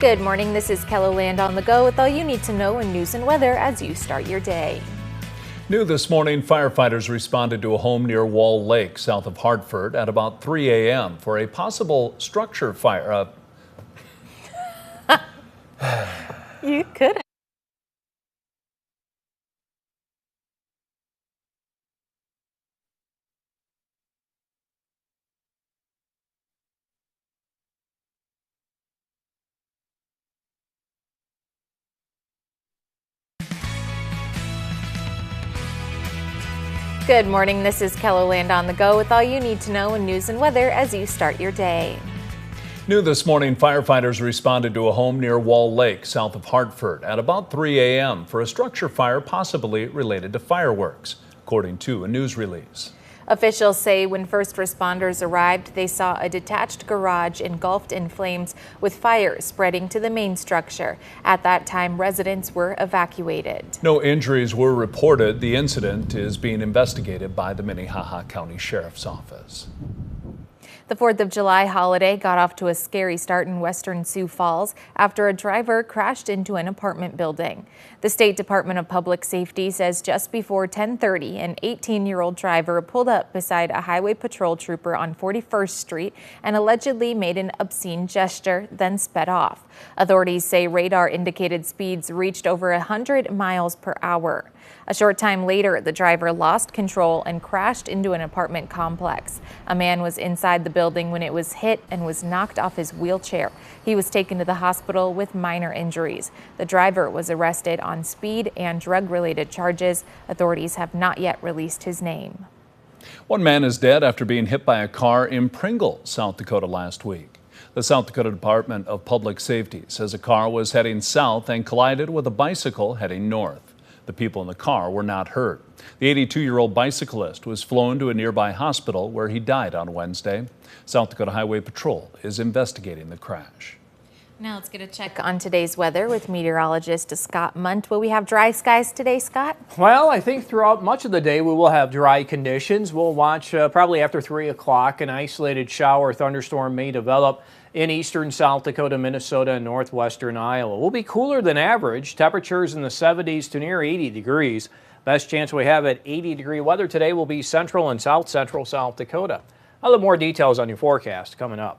Good morning, this is KELOLAND on the go with all you need to know in news and weather as you start your day. New this morning, firefighters responded to a home near Wall Lake, south of Hartford, at about 3 a.m. for a possible structure fire. You could. Good morning, this is KELOLAND on the go with all you need to know in news and weather as you start your day. New this morning, firefighters responded to a home near Wall Lake, south of Hartford, at about 3 a.m. for a structure fire possibly related to fireworks, according to a news release. Officials say when first responders arrived, they saw a detached garage engulfed in flames with fire spreading to the main structure. At that time, residents were evacuated. No injuries were reported. The incident is being investigated by the Minnehaha County Sheriff's Office. The 4th of July holiday got off to a scary start in western Sioux Falls after a driver crashed into an apartment building. The State Department of Public Safety says just before 10:30, an 18-year-old driver pulled up beside a highway patrol trooper on 41st Street and allegedly made an obscene gesture, then sped off. Authorities say radar indicated speeds reached over 100 miles per hour. A short time later, the driver lost control and crashed into an apartment complex. A man was inside the building when it was hit and was knocked off his wheelchair. He was taken to the hospital with minor injuries. The driver was arrested on speed and drug-related charges. Authorities have not yet released his name. One man is dead after being hit by a car in Pringle, South Dakota last week. The South Dakota Department of Public Safety says a car was heading south and collided with a bicycle heading north. The people in the car were not hurt. The 82-year-old bicyclist was flown to a nearby hospital where he died on Wednesday. South Dakota Highway Patrol is investigating the crash. Now let's get a check on today's weather with meteorologist Scott Munt. Will we have dry skies today, Scott? Well, I think throughout much of the day we will have dry conditions. We'll watch probably after 3 o'clock an isolated shower or thunderstorm may develop in eastern South Dakota, Minnesota, and northwestern Iowa. We'll be cooler than average. Temperatures in the 70s to near 80 degrees. Best chance we have at 80-degree weather today will be central and south-central South Dakota. I'll have more details on your forecast coming up.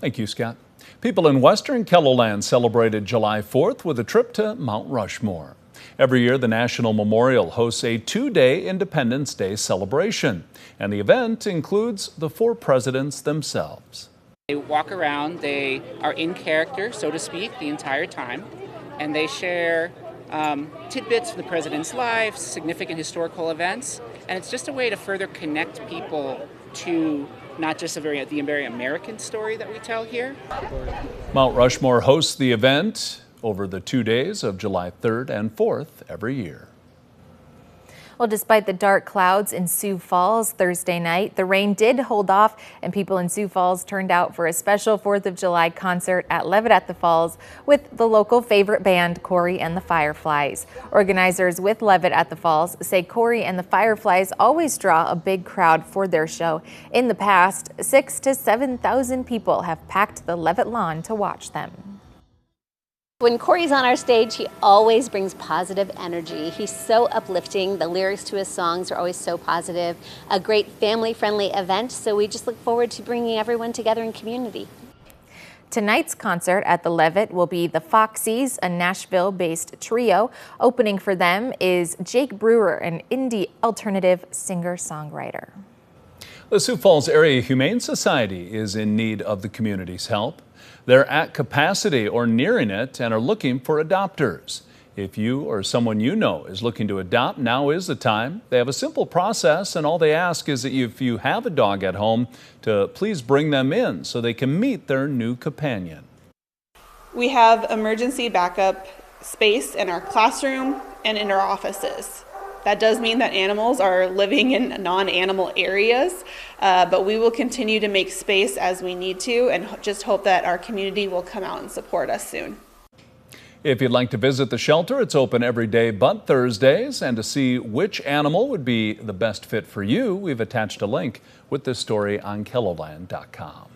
Thank you, Scott. People in western KELOLAND celebrated July 4th with a trip to Mount Rushmore. Every year, the National Memorial hosts a two-day Independence Day celebration, and the event includes the four presidents themselves. They walk around, they are in character, so to speak, the entire time, and they share tidbits from the president's life, significant historical events, and it's just a way to further connect people to not just the very American story that we tell here. Mount Rushmore hosts the event over the 2 days of July 3rd and 4th every year. Well, despite the dark clouds in Sioux Falls Thursday night, the rain did hold off and people in Sioux Falls turned out for a special 4th of July concert at Levitt at the Falls with the local favorite band, Corey and the Fireflies. Organizers with Levitt at the Falls say Corey and the Fireflies always draw a big crowd for their show. In the past, 6,000 to 7,000 people have packed the Levitt lawn to watch them. When Corey's on our stage, he always brings positive energy. He's so uplifting. The lyrics to his songs are always so positive. A great family-friendly event, so we just look forward to bringing everyone together in community. Tonight's concert at the Levitt will be the Foxies, a Nashville-based trio. Opening for them is Jake Brewer, an indie alternative singer-songwriter. The Sioux Falls Area Humane Society is in need of the community's help. They're at capacity or nearing it and are looking for adopters. If you or someone you know is looking to adopt, now is the time. They have a simple process, and all they ask is that if you have a dog at home, to please bring them in so they can meet their new companion. We have emergency backup space in our classroom and in our offices. That does mean that animals are living in non-animal areas, but we will continue to make space as we need to and just hope that our community will come out and support us soon. If you'd like to visit the shelter, it's open every day but Thursdays. And to see which animal would be the best fit for you, we've attached a link with this story on KELOLAND.com.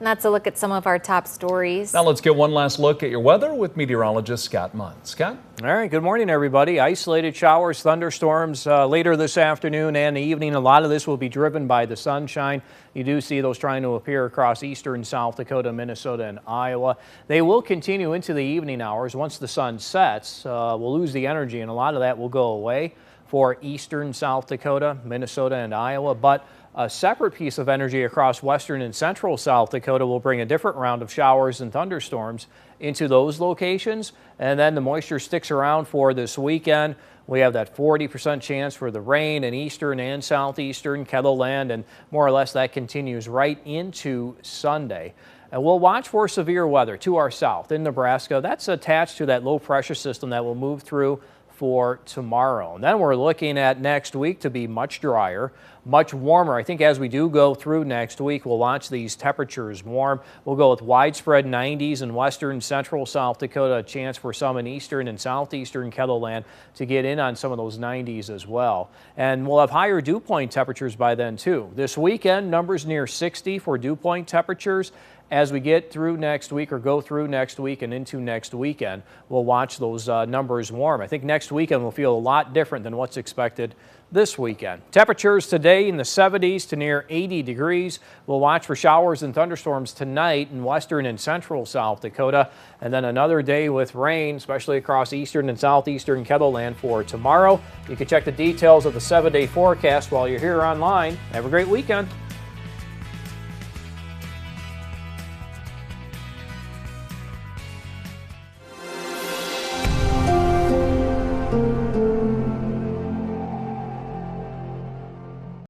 And that's a look at some of our top stories. Now let's get one last look at your weather with meteorologist Scott Munn. Scott? All right, good morning, everybody. Isolated showers, thunderstorms later this afternoon and evening. A lot of this will be driven by the sunshine. You do see those trying to appear across eastern South Dakota, Minnesota, and Iowa. They will continue into the evening hours. Once the sun sets, we'll lose the energy, and a lot of that will go away for eastern South Dakota, Minnesota, and Iowa. But a separate piece of energy across western and central South Dakota will bring a different round of showers and thunderstorms into those locations. And then the moisture sticks around for this weekend. We have that 40% chance for the rain in eastern and southeastern Kettleland, and more or less that continues right into Sunday. And we'll watch for severe weather to our south in Nebraska. That's attached to that low pressure system that will move through for tomorrow. And then we're looking at next week to be much drier, much warmer. I think as we do go through next week, we'll watch these temperatures warm. We'll go with widespread 90s in western central South Dakota, a chance for some in eastern and southeastern Kettleland to get in on some of those 90s as well. And we'll have higher dew point temperatures by then too. This weekend, numbers near 60 for dew point temperatures. As we get through next week or go through next week and into next weekend, we'll watch those numbers warm. I think next weekend will feel a lot different than what's expected this weekend. Temperatures today in the 70s to near 80 degrees. We'll watch for showers and thunderstorms tonight in western and central South Dakota. And then another day with rain, especially across eastern and southeastern Kettleland for tomorrow. You can check the details of the 7-day forecast while you're here online. Have a great weekend.